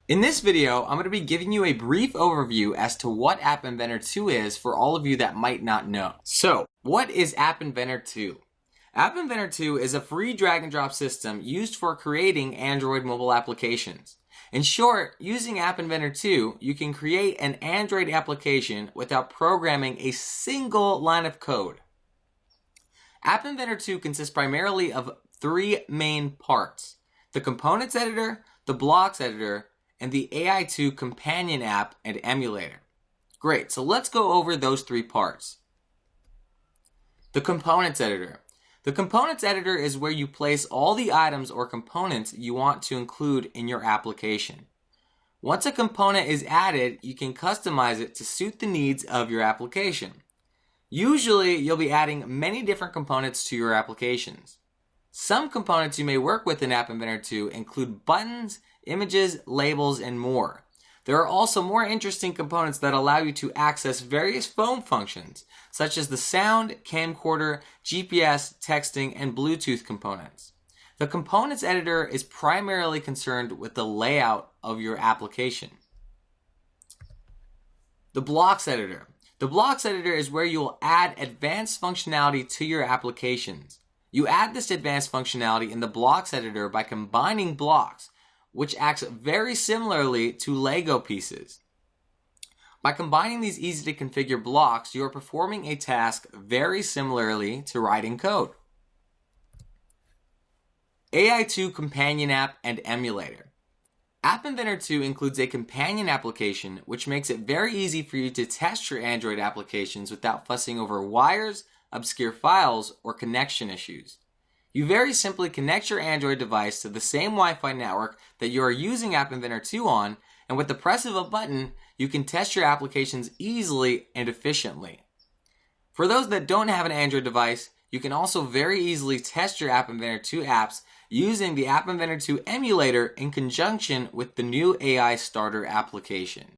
In this video, I'm going to be giving you a brief overview as to what App Inventor 2 is for all of you that might not know. So, what is App Inventor 2? App Inventor 2 is a free drag and drop system used for creating Android mobile applications. In short, using App Inventor 2, you can create an Android application without programming a single line of code. App Inventor 2 consists primarily of three main parts: the components editor, the blocks editor, and the AI2 companion app and emulator. Great, so let's go over those three parts. The components editor. The components editor is where you place all the items or components you want to include in your application. Once a component is added, you can customize it to suit the needs of your application. Usually, you'll be adding many different components to your applications. Some components you may work with in App Inventor 2 include buttons, images, labels, and more. There are also more interesting components that allow you to access various phone functions, such as the sound, camcorder, GPS, texting, and Bluetooth components. The components editor is primarily concerned with the layout of your application. The blocks editor. The blocks editor is where you will add advanced functionality to your applications. You add this advanced functionality in the blocks editor by combining blocks, which acts very similarly to Lego pieces. By combining these easy to configure blocks, you are performing a task very similarly to writing code. AI2 companion app and emulator. App Inventor 2 includes a companion application which makes it very easy for you to test your Android applications without fussing over wires, obscure files, or connection issues. You very simply connect your Android device to the same Wi-Fi network that you are using App Inventor 2 on, and with the press of a button, you can test your applications easily and efficiently. For those that don't have an Android device, you can also very easily test your App Inventor 2 apps using the App Inventor 2 emulator in conjunction with the new AI Starter application.